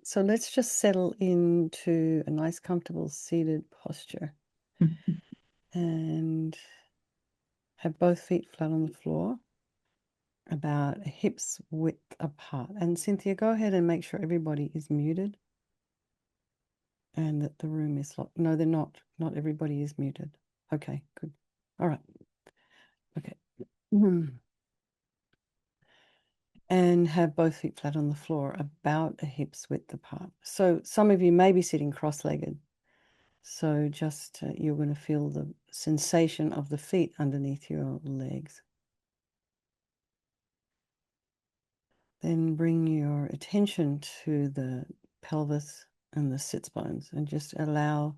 So let's just settle into a nice, comfortable seated posture and have both feet flat on the floor, about a hip's width apart. And Cynthia, go ahead and make sure everybody is muted and that the room is locked. No, they're not. Not everybody is muted. Okay, good. All right. Okay. And have both feet flat on the floor, about a hip's width apart. So some of you may be sitting cross-legged. So just you're going to feel the sensation of the feet underneath your legs. Then bring your attention to the pelvis and the sits bones and just allow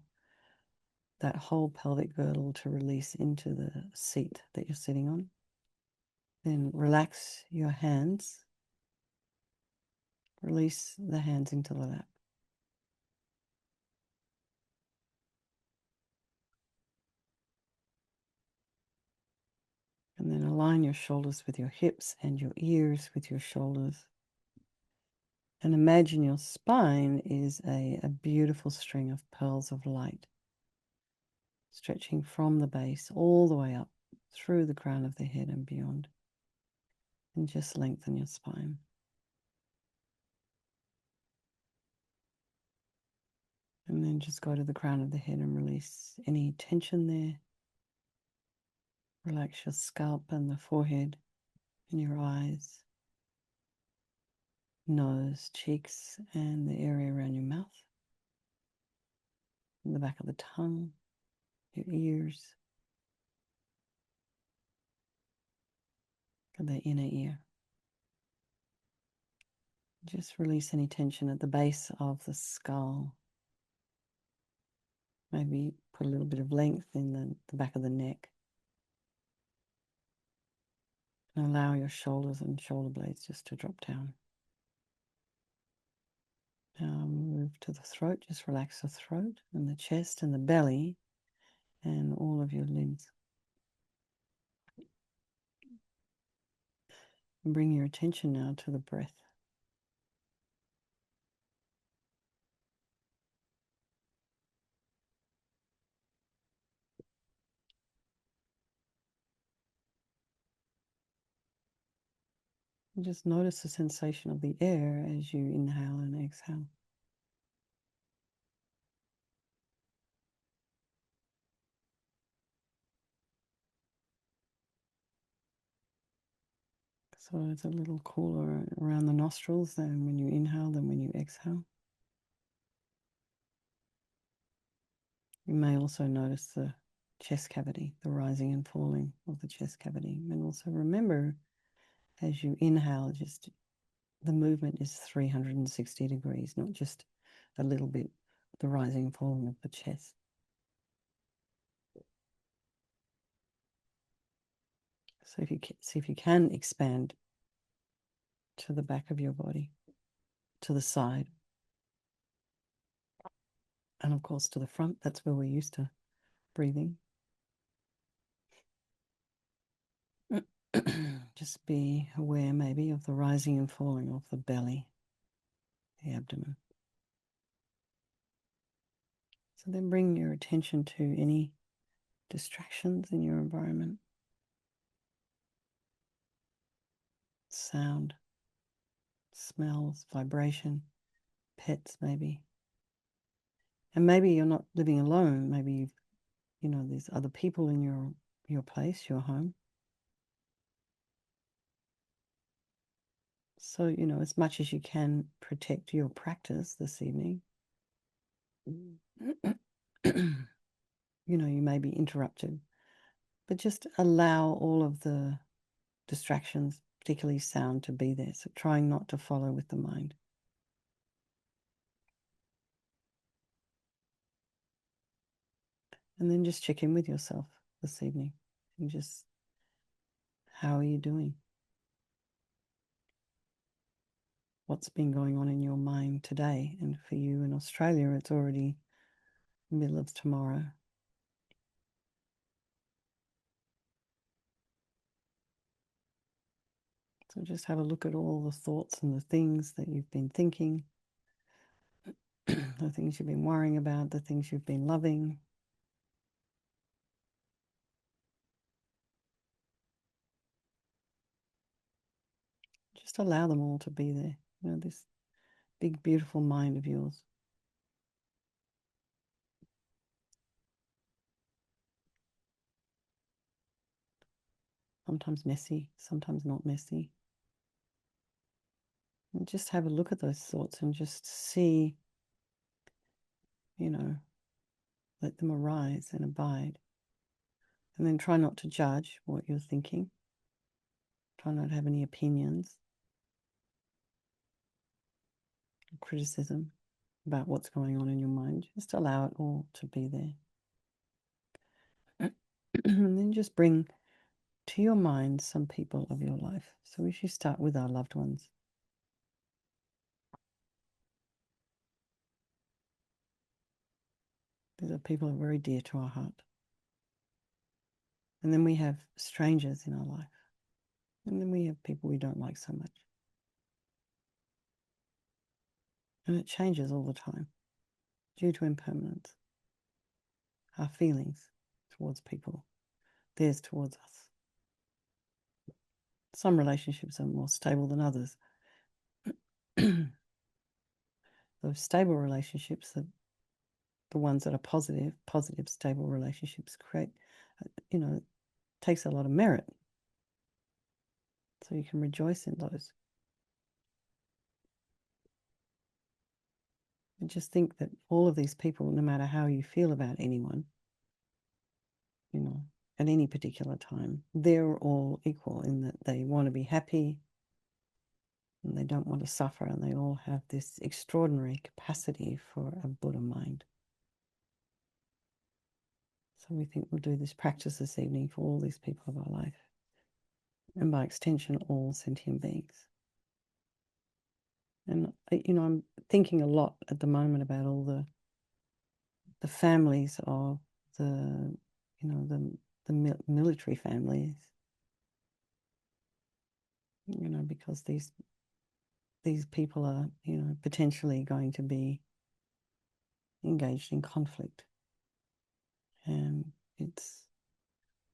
that whole pelvic girdle to release into the seat that you're sitting on. Then relax your hands. Release the hands into the lap. And then align your shoulders with your hips and your ears with your shoulders. And imagine your spine is a beautiful string of pearls of light, stretching from the base all the way up through the crown of the head and beyond. And just lengthen your spine. And then just go to the crown of the head and release any tension there. Relax your scalp and the forehead and your eyes, nose, cheeks, and the area around your mouth, and the back of the tongue, your ears, and the inner ear. Just release any tension at the base of the skull. Maybe put a little bit of length in the back of the neck. And allow your shoulders and shoulder blades just to drop down. Now move to the throat. Just relax the throat and the chest and the belly and all of your limbs. And bring your attention now to the breath. And just notice the sensation of the air as you inhale and exhale. So it's a little cooler around the nostrils than when you inhale than when you exhale. You may also notice the chest cavity, the rising and falling of the chest cavity. And also remember, as you inhale, just the movement is 360 degrees, not just a little bit, the rising and falling of the chest. So if you see if you can expand to the back of your body, to the side, and of course to the front. That's where we're used to breathing. Just be aware maybe of the rising and falling of the belly, the abdomen. So then bring your attention to any distractions in your environment. Sound, smells, vibration, pets maybe. And maybe you're not living alone. Maybe there's other people in your place, your home. So, as much as you can protect your practice this evening, you may be interrupted, but just allow all of the distractions, particularly sound, to be there. So trying not to follow with the mind. And then just check in with yourself this evening and just, how are you doing? What's been going on in your mind today? And for you in Australia, it's already middle of tomorrow. So just have a look at all the thoughts and the things that you've been thinking, the things you've been worrying about, the things you've been loving. Just allow them all to be there. This big, beautiful mind of yours. Sometimes messy, sometimes not messy. And just have a look at those thoughts and just see, let them arise and abide. And then try not to judge what you're thinking. Try not to have any opinions, criticism about what's going on in your mind. Just allow it all to be there. And then just bring to your mind some people of your life. So we should start with our loved ones. These are people who are very dear to our heart. And then we have strangers in our life. And then we have people we don't like so much. And it changes all the time due to impermanence. Our feelings towards people, theirs towards us. Some relationships are more stable than others. Those stable relationships, the ones that are positive, stable relationships create, takes a lot of merit. So you can rejoice in those. And just think that all of these people, no matter how you feel about anyone, at any particular time, they're all equal in that they want to be happy and they don't want to suffer, and they all have this extraordinary capacity for a Buddha mind. So we think we'll do this practice this evening for all these people of our life, and by extension, all sentient beings. And, I'm thinking a lot at the moment about all the families of the military families, because these people are, potentially going to be engaged in conflict. And it's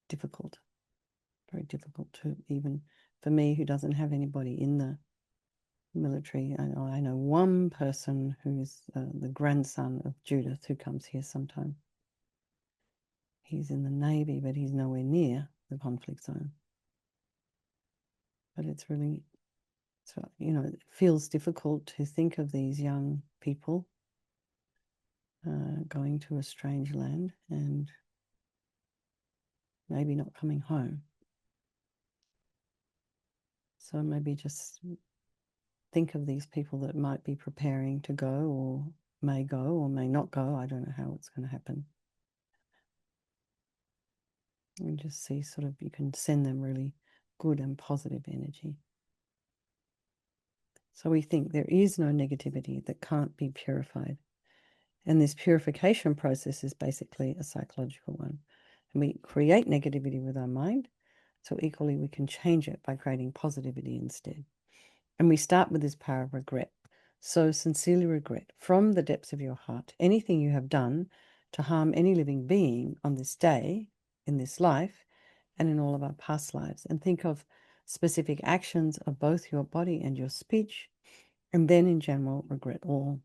difficult, very difficult to, even for me, who doesn't have anybody in the military. I know one person who's the grandson of Judith, who comes here sometime. He's in the Navy, but he's nowhere near the conflict zone. But it's really, so, it feels difficult to think of these young people going to a strange land and maybe not coming home. So maybe just think of these people that might be preparing to go, or may go or may not go. I don't know how it's going to happen. And just see, sort of, you can send them really good and positive energy. So we think there is no negativity that can't be purified. And this purification process is basically a psychological one. And we create negativity with our mind, so equally we can change it by creating positivity instead. And we start with this power of regret. So sincerely regret from the depths of your heart anything you have done to harm any living being on this day, in this life, and in all of our past lives. And think of specific actions of both your body and your speech, and then in general, regret all.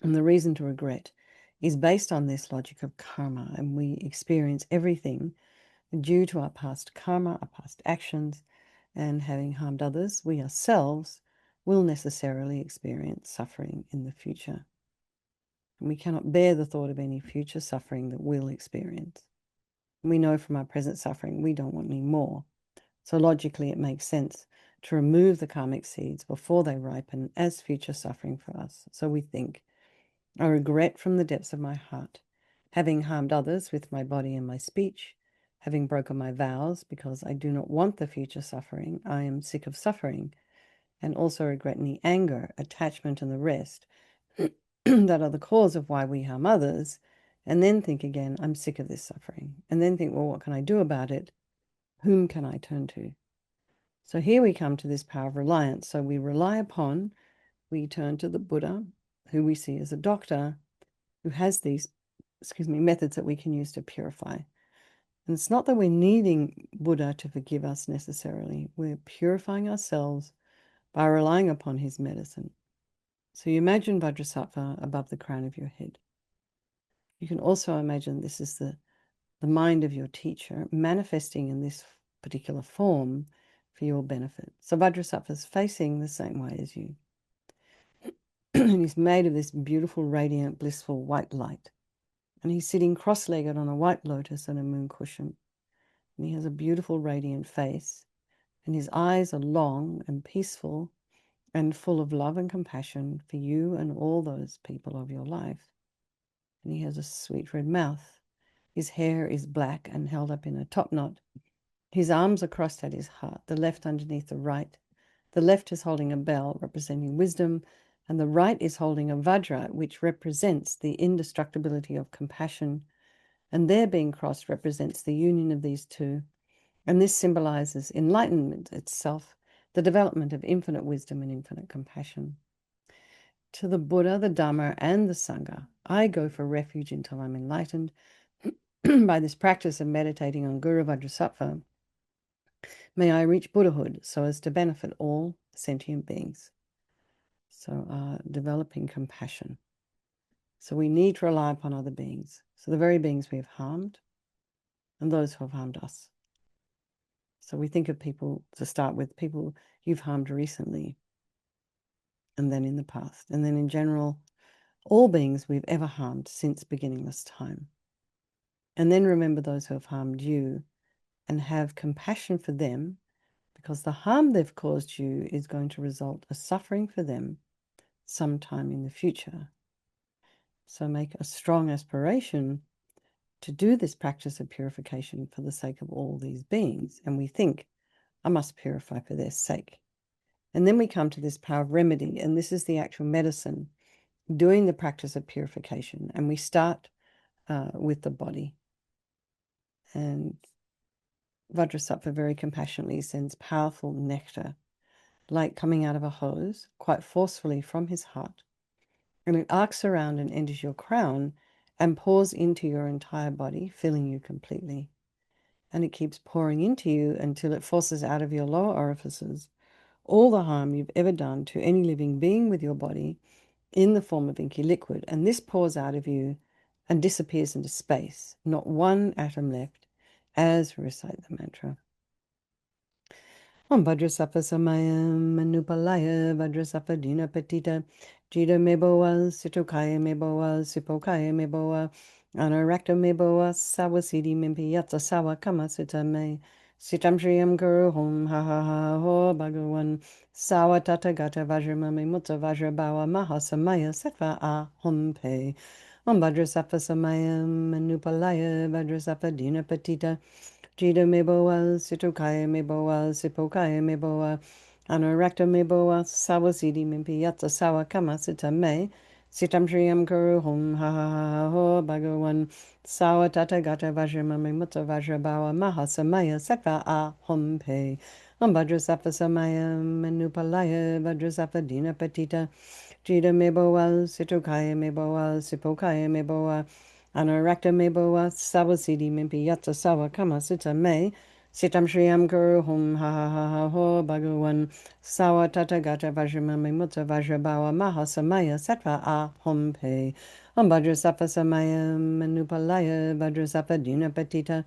And the reason to regret is based on this logic of karma, and we experience everything due to our past karma, our past actions, and having harmed others, we ourselves will necessarily experience suffering in the future. And we cannot bear the thought of any future suffering that we'll experience. We know from our present suffering we don't want any more. So logically, it makes sense to remove the karmic seeds before they ripen as future suffering for us. So we think, I regret from the depths of my heart having harmed others with my body and my speech, having broken my vows because I do not want the future suffering. I am sick of suffering, and also regret any anger, attachment, and the rest that are the cause of why we harm others. And then think again, I'm sick of this suffering. And then think, well, what can I do about it? Whom can I turn to? So here we come to this power of reliance. So we rely upon, we turn to the Buddha, who we see as a doctor, who has these, methods that we can use to purify. And it's not that we're needing Buddha to forgive us necessarily. We're purifying ourselves by relying upon his medicine. So you imagine Vajrasattva above the crown of your head. You can also imagine this is the mind of your teacher manifesting in this particular form for your benefit. So Vajrasattva is facing the same way as you. And he's made of this beautiful, radiant, blissful white light. And he's sitting cross-legged on a white lotus and a moon cushion. And he has a beautiful, radiant face. And his eyes are long and peaceful and full of love and compassion for you and all those people of your life. And he has a sweet red mouth. His hair is black and held up in a top knot. His arms are crossed at his heart, the left underneath the right. The left is holding a bell representing wisdom, and the right is holding a vajra, which represents the indestructibility of compassion. And their being crossed represents the union of these two. And this symbolizes enlightenment itself, the development of infinite wisdom and infinite compassion. To the Buddha, the Dhamma, and the Sangha, I go for refuge until I'm enlightened. By this practice of meditating on Guru Vajrasattva, may I reach Buddhahood so as to benefit all sentient beings. So developing compassion. So we need to rely upon other beings. So the very beings we have harmed and those who have harmed us. So we think of people, to start with, people you've harmed recently and then in the past. And then in general, all beings we've ever harmed since beginningless time. And then remember those who have harmed you and have compassion for them, because the harm they've caused you is going to result a suffering for them sometime in the future. So make a strong aspiration to do this practice of purification for the sake of all these beings. And we think, I must purify for their sake. And then we come to this power of remedy, and this is the actual medicine, doing the practice of purification. And we start with the body. And Vajrasattva very compassionately sends powerful nectar, like coming out of a hose, quite forcefully from his heart. And it arcs around and enters your crown and pours into your entire body, filling you completely. And it keeps pouring into you until it forces out of your lower orifices all the harm you've ever done to any living being with your body in the form of inky liquid. And this pours out of you and disappears into space, not one atom left, as we recite the mantra. Om Vajrasattva Samayam Manupalaya Vajrasattva Dina Petita Jida Meboa Situkaya Meboa Sipokaya Meboa Anarakta Meboa Sawasidi Mimpiyatsa Sawa Kamasita Me Sitam Shriyam Guru Hom Ha Ha Ha Ho Bhagawan Sawa Tata Gata Vajramami Mutta Vajrabawa Mahasamaya Sattva A Hom Pe Om Vajrasattva Samayam Manupalaya Vajrasattva Dina Petita Jida meboa, situkaya meboa, sipokaya meboa, anarakta meboa, sawasidi mimpiyatsa sawa kamasita me, sitam shriyam kuru hum ha ha ha ho bhagawan, sawa tata gata vajramami mutta vajrabawa mahasamaya sattva a hum pe. Om Vajrasattva samaya manupalaya Vajrasattva dina patita, Jida meboa, situkaya meboa, sipokaya meboa, Anarakta meboa sawasidi mimpi yatsa sawa kama sita me sitam shriyam guru hum ha ha ha ha ho bhagawan sawa tata gata vajramami mutta vajrabawa mahasamaya sattva a hum pe Om Vajrasattva samaya manupalaya Vajrasattva dina patita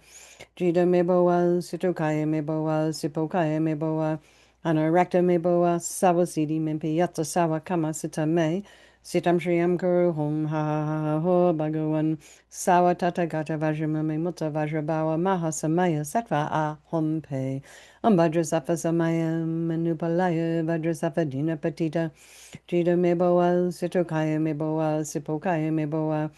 Jida meboa situkaya meboa sipokaya meboa Anarakta meboa sawasidi mimpi yatsa sawa kama sita me Sitam Shriyam Guru Hum Ha Ha Ha Ho Bhagawan Sawa Tata Gata Vajramami Mutta Vajrabawa Mahasamaya Sattva A Hum Pe Om Vajrasattva Samaya Manupalaya Vajrasattva Dina Patita Jida Meboa Situkaya Meboa Sipokaya Meboa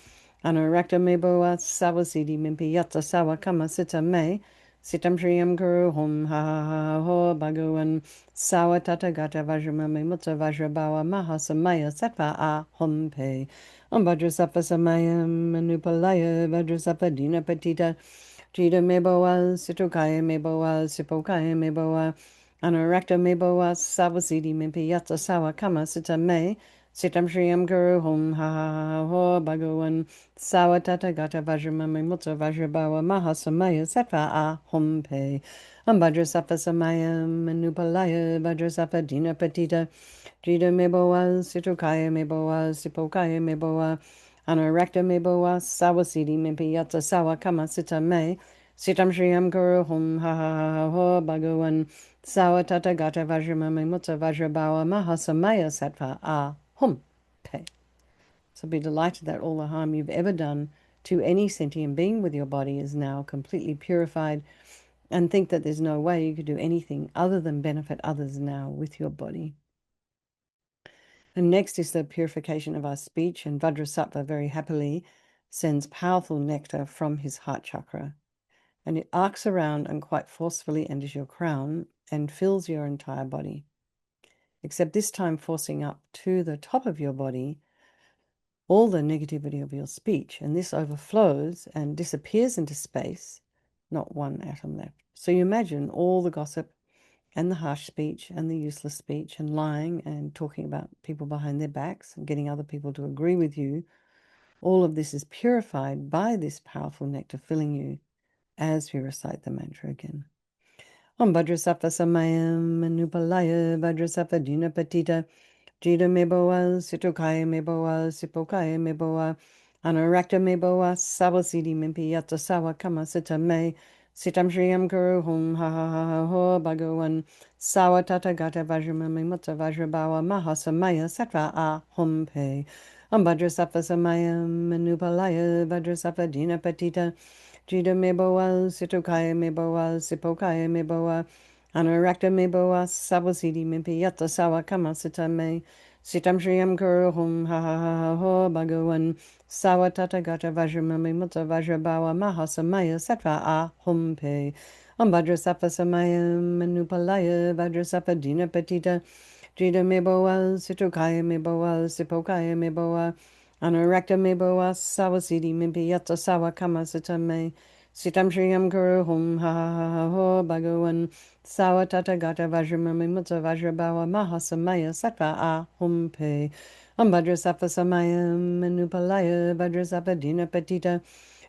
Anarakta Meboa Sawasidi Mimpi Yatsa Sawa Kama Sita Me Sitam Shriyam Guru Hum Ha Ha Ha Ho Bhagawan Sawa Tata Gata Vajramami Mutta Vajrabawa Mahasamaya Sattva A Hum Pe Om Vajrasattva Samaya Manupalaya Vajrasattva Dina Patita Jida Meboa Situkaya Meboa Sipokaya Meboa Anarakta Meboa Sawasidi Mimpi Yatsa Sawa Kama Sita Me Sitam Shriyam Guru Hum Ha Ha Ha Ho Bhagavan Sawatata Gata Vajramami Mutta Vajrabawa Mahasamaya Sattva A Hum Pe Vajrasattva Samayam Manupalaya Vajrasattva Dina Patita Jida Meboa Situkaya Meboa Sipokaya Meboa Anarakta Meboa Sawasidi Mimpiyata Sawa Kama Sita Me Sitam Shriyam Guru Hum Ha Ha Ha Ho Bhagavan Sawatata Gata Vajramami Mutta Vajrabawa Mahasamaya Sattva A Hum. Okay. So be delighted that all the harm you've ever done to any sentient being with your body is now completely purified, and think that there's no way you could do anything other than benefit others now with your body. And next is the purification of our speech, and Vajrasattva very happily sends powerful nectar from his heart chakra, and it arcs around and quite forcefully enters your crown and fills your entire body, except this time forcing up to the top of your body all the negativity of your speech, and this overflows and disappears into space, not one atom left. So you imagine all the gossip and the harsh speech and the useless speech and lying and talking about people behind their backs and getting other people to agree with you. All of this is purified by this powerful nectar filling you as we recite the mantra again. Om Vajrasattva Samayam Manupalaya Vajrasattva Dina Patita Jida Meboa, Sitokaya Meboa, Sipokaya Meboa, Anarakta Meboa, Sawasidi Mimpi Yata Sawa Kama Sita Me, Sitam Shriyam Guru Hum Ha Ha Ha Ha Ho Bhagavan, Sawa Tata Gata Vajramami Mutta Vajrabawa Mahasamaya Sattva A Hum Pe, Vajrasattva Samayam Manupalaya, Vajrasattva Dina Patita, Jida Meboa, Sitokaya Meboa, Sipokaya Meboa, Anarakta Meboa, Sawasidi Mimpi Yata Sawa Kama Sita Me, Sitam Shriyam Guru Hum Ha Ha Ha Ha Ho Bhagavan Sawa Tata Gata Vajramami Mutta Vajrabawa Mahasamaya Sattva A Hum Pe Vajrasattva Samayam Manupalaya Vajrasattva Dina Patita Jida Meboa Situkaya Meboa Sipokaya Meboa Anarakta Meboa Sawasidi Mimpi Yata Sawa Kama Sita Me Sitam Shriyam Guru Hum Ha Ha Ha Ha Ho Bhagavan Sawa Tata Gata Vajramami Mutta Vajrabawa Mahasamaya Sattva A Hum Pe Vajrasattva Samayam Manupalaya Vajrasattva Dina Patita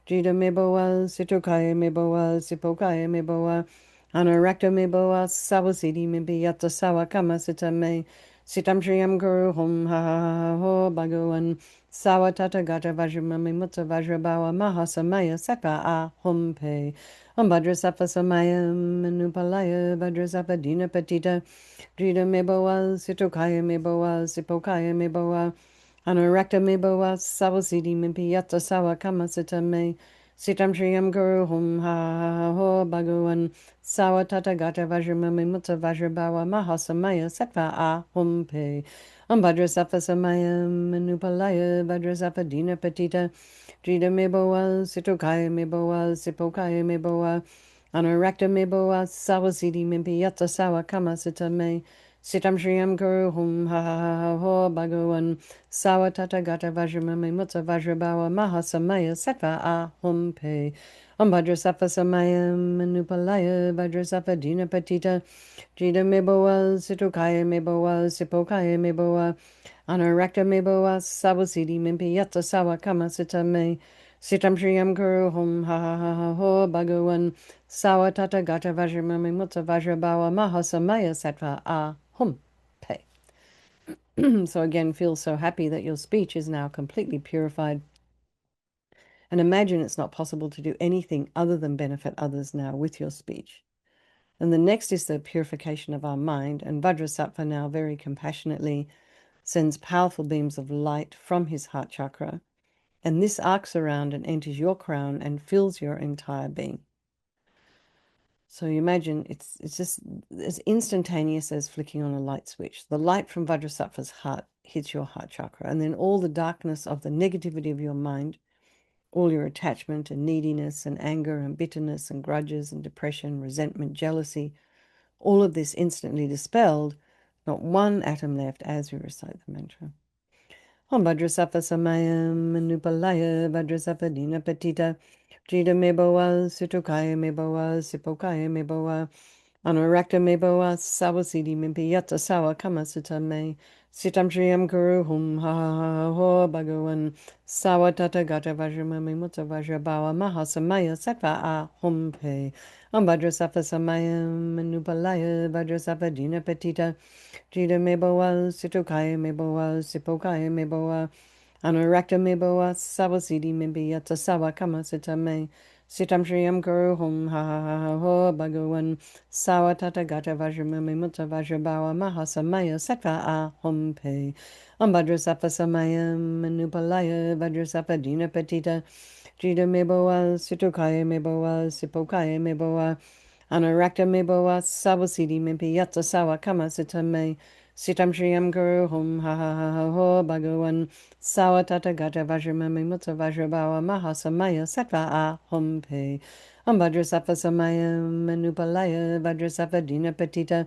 Jida Meboa Situkaya Meboa Sipokaya Meboa Anarakta Meboa Sawasidi Mimpi Yata Sawa Kama Sita Me Sitam Shriyam Guru Hum Ha Ha Ha Ho Bhagavan Sawa Tata Gata Vajramami Mutta Vajrabawa Mahasamaya Sattva A Hum Pe Vajrasattva Samayam Manupalaya Vajrasattva Dina Patita Jida Meboa Situkaya Meboa Sipokaya Meboa Anarakta Meboa Sawasidi Mimpi Yata Sawa Kama Sita Me Sitam Shriyam Guru Hum Ha Ha Ha Ho Bhagavan Sawa Tata Gata Vajramami Mutta Vajrabawa Mahasamaya Sattva A Hum Pe Vajrasattva Samayam Manupalaya Vajrasattva Dina Patita Jida Meboa Situkaya Meboa Sipokaya Meboa Anarakta Meboa Sawasidi Mimpi Yata Sawa Kama Sita Me Sitam Shriyam Guru Hum Ha Ha Ha Ha Ho Bhagavan Sawa Tata Gata Vajramami Mutta Vajrabawa Mahasamaya Sattva A Hum Pe Vajrasattva Samayam Manupalaya Vajrasattva Dina Patita Jida Meboa Situkaya Meboa Sipokaya Meboa Anarakta Meboa Sawasidi Mimpi Yata Sawa Kama Sita Me Sitam Shriyam Guru Hum Ha Ha Ha Ha Ho Bhagavan Sawa Tata Gata Vajramami Mutta Vajrabawa Mahasamaya Sattva A Hum Pe. So again, feel so happy that your speech is now completely purified. And imagine it's not possible to do anything other than benefit others now with your speech. And the next is the purification of our mind. And Vajrasattva now very compassionately sends powerful beams of light from his heart chakra. And this arcs around and enters your crown and fills your entire being. So you imagine it's just as instantaneous as flicking on a light switch. The light from Vajrasattva's heart hits your heart chakra, and then all the darkness of the negativity of your mind, all your attachment and neediness and anger and bitterness and grudges and depression, resentment, jealousy, all of this instantly dispelled, not one atom left as we recite the mantra. Om Vajrasattva Samayam Manupalaya Vajrasattva Dina Patita Jida Meboa Situkaya Meboa Sipokaya Meboa Anorakta me boa sawasidi mimpi yata sawa kama sita me. Sitam Shriyam Guru Hum Ha Ha Ha Ho Bhagavan Sawa Tata Gata Vajramami Mutta Vajra Bhava Mahasamaya Sattva A Hum Pe Ambhadra Sattva Samaya Manupalaya Vajra Sattva Dina Petita Jida Meboa Situkaya Meboa Sipokaya Meboa Anurakta Meboa Sawasidi Mimpi Yata Sawa Kama Sita Me Sitam Shriyam Guru Hum Ha Ha Ha Ha Ho Bhagavan Sawa Tata Gata Vajramami Mutta Vajra Bhava Mahasamaya Sattva A Hum Pe Ambhadrasapa Samayam Manupalaya Vajrasapa Dina Petita Jida Meboa Situkaya Meboa Sipokaya Meboa Anarakta Meboa Savasidi Mimpi Yatsa Sawa Kama Sitame Sitam Shriyam Guru Hum Ha Ha Ha Ha Ho Bhagavan Sawa Tata Gata Vajramami Mutta Vajrabawa Mahasamaya Sattva A Hum Pe Ambhadrasapa Samayam Manupalaya Vajrasapa Dina Petita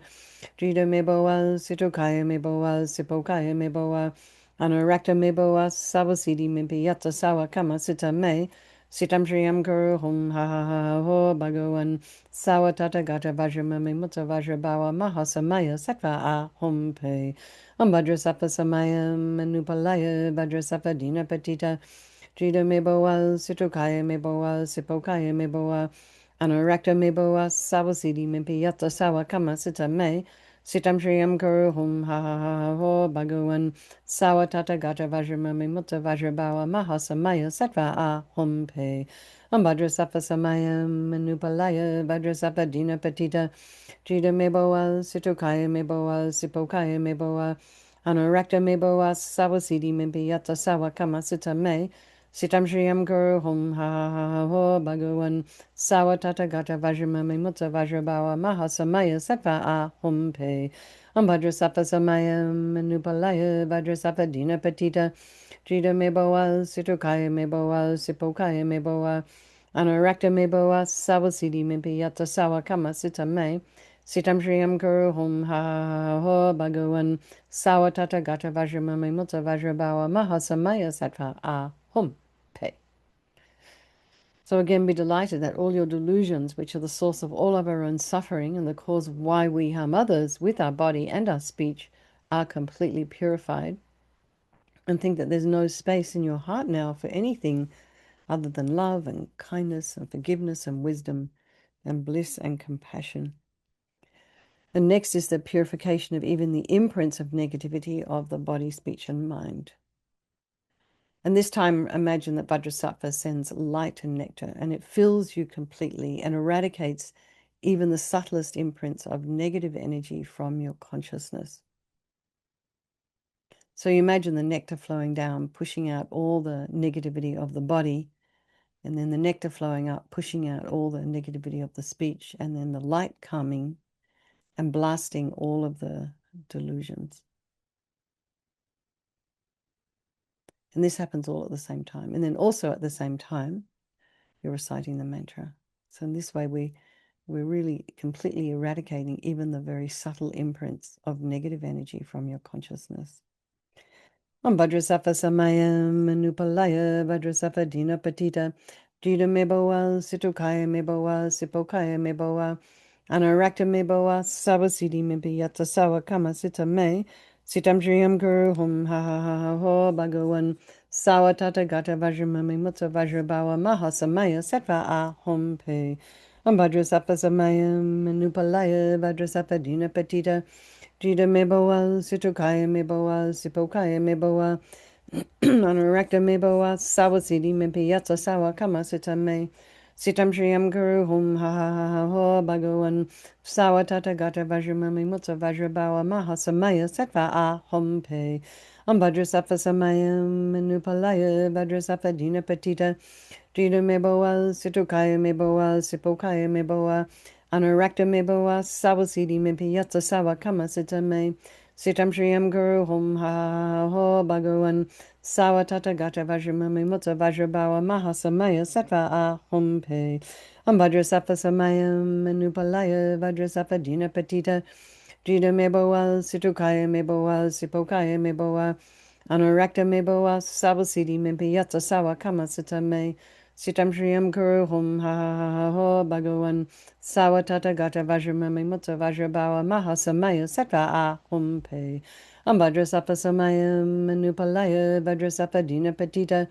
Jida meboa, situkaya meboa, sipokaya meboa, anorakta meboa, savasidi mimpi yatsa sawa kama sita me, sitam shriyam guru hum ha ha ha ha ho bhagavan, sawa tata gata vajramami mutta vajrabawa mahasamaya sattva a hum pe, ambhadrasapa samaya manupalaya vajrasapa dina patita, jida meboa, situkaya meboa, sipokaya meboa, anorakta meboa, savasidi mimpi yatsa sawa kama sita me, Sitam Shriyam Guru Hum Ha Ha Ha Ha Ho Bhagavan Sawa Tata Gata Vajramami Mutta Vajrabawa Mahasamaya Sattva A Hum Pe Ambhadra Sattva Samaya Manupalaya Vajra Sattva Dina Patita Jida Meboa Situkaya Meboa Sipokaya Meboa Anurakta Meboa Sawasidi Mimpi Yata Sawa Kama Sita Me Sitam Shriyam Guru Hum Ha Ha Ha Ha Ho Bhagavan Sawa Tata Gata Vajramami Mutta Vajrabawa Mahasamaya Sattva A Hum Pe Ambhadra Sattva Samaya Manupalaya Vajra Sattva Dina Patita Jida Meboa Situkaya Meboa Sipokaya Meboa Anurakta Meboa Sawasidi Mimpi Yata Sawa Kama Sita Me Sitam Shriyam Guru Hum Ha Ha Ha Ho Bhagavan Sawa Tata Gata Vajramami Mutta Vajrabawa Mahasamaya Sattva A Hum Pe. So again, be delighted that all your delusions, which are the source of all of our own suffering and the cause of why we harm others with our body and our speech, are completely purified. And think that there's no space in your heart now for anything other than love and kindness and forgiveness and wisdom and bliss and compassion. And next is the purification of even the imprints of negativity of the body, speech, and mind. And this time, imagine that Vajrasattva sends light and nectar, and it fills you completely and eradicates even the subtlest imprints of negative energy from your consciousness. So you imagine the nectar flowing down, pushing out all the negativity of the body, and then the nectar flowing up, pushing out all the negativity of the speech, and then the light coming and blasting all of the delusions. And this happens all at the same time. And then also at the same time, you're reciting the mantra. So in this way, we're really completely eradicating even the very subtle imprints of negative energy from your consciousness. Om Vajrasattva Samayam Manupalaya Vajrasattva Dina Patita Jida Meboa Situkaya Meboa Sipokaya Meboa Anarakta Meboa Savasidi Mibiyata Sawa Kama Sita Me Sitam Shriyam Guru Hum Ha Ha Ha Ha Ho Bhagavan Sawa Tata Gata Vajramami Mutta Vajrabawa Mahasamaya Sattva A Hum Pe Om Vajrasattva Samayam Manupalaya Vajrasattva Dina Patita Jida meboa, situkaya meboa, sipokaya meboa, anorakta meboa, sawasidi mimpi yatsa sawa kama sitame, sitam shriyam guru hum ha ha ha ha ho bhagavan, sawa tata gata vajramami mutta vajrabawa mahasamaya sattva a hum pe, ambhadrasattva samayam manupalaya vajrasattva dina patita, jida meboa, situkaya meboa, sipokaya meboa, Anurakta meboa sawasidi mimpi yatsa sawa kama sitame sitam shriyam guru hum ha ha ha ho bhagavan sawa tata gata vajramami mutta vajrabawa mahasamaya sattva a hum pe ambhadrasattva samayam manupalaya vajrasattva dina patita jida meboa situkaya meboa sipokaya meboa Anurakta meboa sawasidi mimpi yatsa sawa kama sitame Sitam Shriyam Kuru Hum Ha Ha Ha Ha Ho Bhagavan Sawatata Gata Vajramami Mutta Vajrabawa Mahasamaya Sattva Ahum Pe Ambhadrasapa Samayam Manupalaya Vajrasapa Dina Patita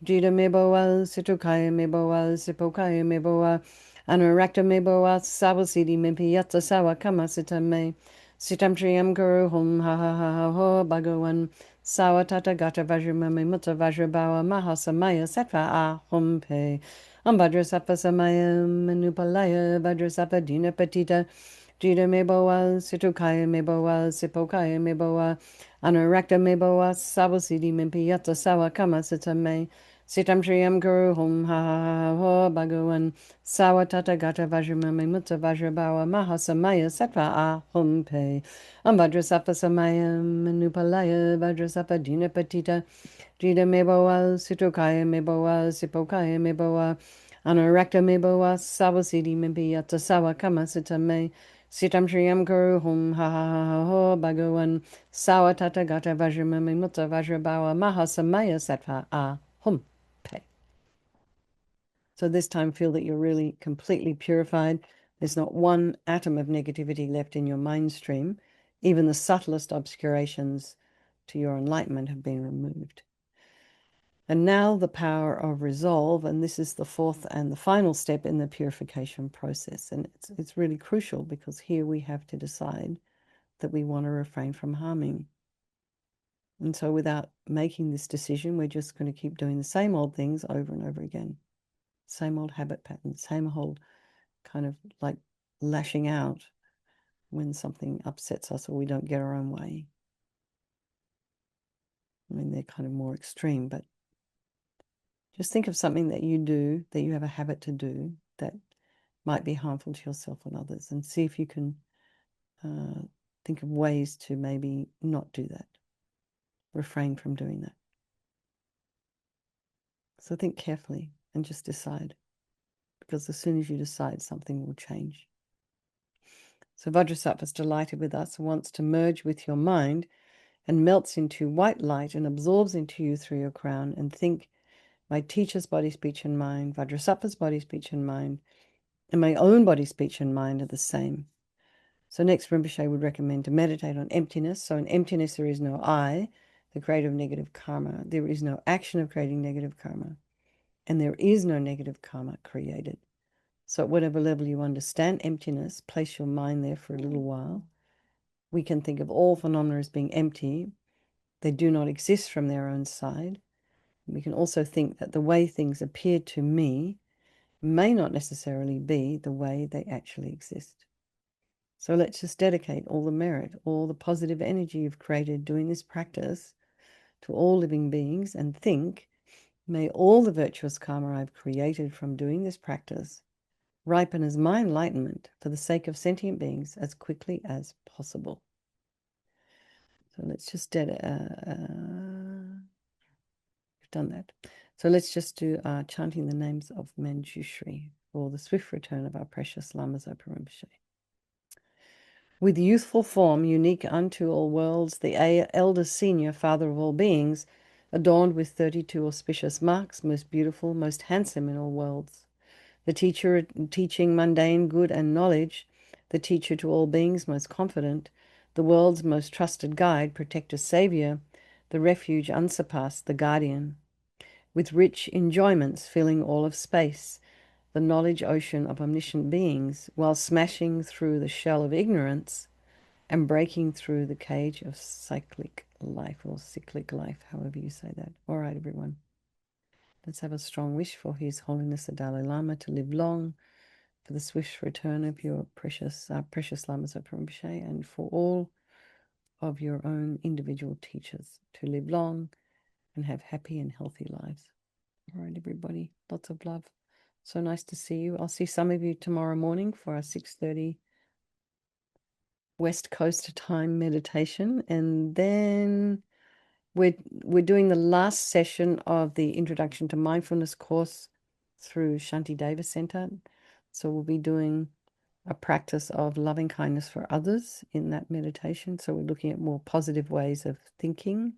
Jita Mebowa Situkaya Mebowa Sipokaya Mebowa Anurakta Mebowa Sawasidi Mimpi Yatsa Sawa Kama Sitame Sitam Shriyam Kuru Hum Ha Ha Ha Ha Ho Bhagavan Sawatata Gata Vajramami Mutta Vajrabawa Mahasamaya Sattva Ahum Pe Ambhadrasapa Samayam Manupalaya Vajrasapa Dina Patita Jita Mebowa Situkaya Mebowa Sipokaya Mebowa Anurakta Mebowa Sawasidi Mimpi Yatsa Sawa Kama Sitame Sitam Shriyam Guru Hum Ha Ha Ha Ho Bhagavan Sawatata Gata Vajramami Mutta Vajrabawa Mahasamaya Sattva Ahum Pe Ambhadrasapa Samayam Manupalaya Vajrasapa Dina Patita Jida Mebowa Situkaya Mebowa Sipokaya Mebowa Anurakta Mebowa Sawasidi Mimpi Yatsa Sawa Kama Sitame Sitam Shriyam Guru Hum Ha Ha Ha Ho Bhagavan Sawatata Gata Vajramami Mutta Vajrabawa Mahasamaya Sattva Ahum Pe. So this time feel that you're really completely purified. There's not one atom of negativity left in your mind stream. Even the subtlest obscurations to your enlightenment have been removed. And now the power of resolve, and this is the fourth and the final step in the purification process. And it's really crucial because here we have to decide that we want to refrain from harming. And so without making this decision, we're just going to keep doing the same old things over and over again. Same old habit patterns, same old kind of like lashing out when something upsets us or we don't get our own way. I mean, they're kind of more extreme, but just think of something that you do, that you have a habit to do, that might be harmful to yourself and others, and see if you can think of ways to maybe not do that, refrain from doing that. So think carefully and just decide, because as soon as you decide, something will change. So Vajrasattva is delighted with us and wants to merge with your mind and melts into white light and absorbs into you through your crown. And think, my teacher's body, speech, and mind, Vajrasattva's body, speech, and mind, and my own body, speech, and mind are the same. So next, Rinpoche would recommend to meditate on emptiness. So in emptiness, there is no I, the creator of negative karma. There is no action of creating negative karma. And there is no negative karma created. So at whatever level you understand emptiness, place your mind there for a little while. We can think of all phenomena as being empty. They do not exist from their own side. We can also think that the way things appear to me may not necessarily be the way they actually exist. So let's just dedicate all the merit, all the positive energy you've created doing this practice to all living beings and think, may all the virtuous karma I've created from doing this practice ripen as my enlightenment for the sake of sentient beings as quickly as possible. So let's just we've done that. So let's just do chanting the names of Manjushri for the swift return of our precious Lama Zopa Rinpoche. With youthful form, unique unto all worlds, the elder senior father of all beings, adorned with 32 auspicious marks, most beautiful, most handsome in all worlds. The teacher teaching mundane good and knowledge, the teacher to all beings, most confident, the world's most trusted guide, protector, savior, the refuge unsurpassed, the guardian. With rich enjoyments filling all of space, the knowledge ocean of omniscient beings, while smashing through the shell of ignorance and breaking through the cage of cyclic life, or cyclic life, however you say that. All right, everyone. Let's have a strong wish for His Holiness the Dalai Lama to live long, for the swift return of your precious Lama Zopa Rinpoche, and for all of your own individual teachers to live long and have happy and healthy lives. All right, everybody. Lots of love. So nice to see you. I'll see some of you tomorrow morning for our 6:30 West Coast time meditation. And then we're doing the last session of the Introduction to Mindfulness course through Shanti Deva Center. So we'll be doing a practice of loving kindness for others in that meditation. So we're looking at more positive ways of thinking.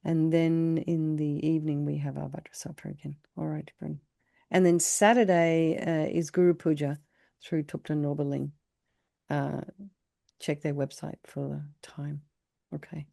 And then in the evening, we have our Vajrasattva again. All right, friend. And then Saturday is Guru Puja through Tupten Norberling. Check their website for the time. Okay.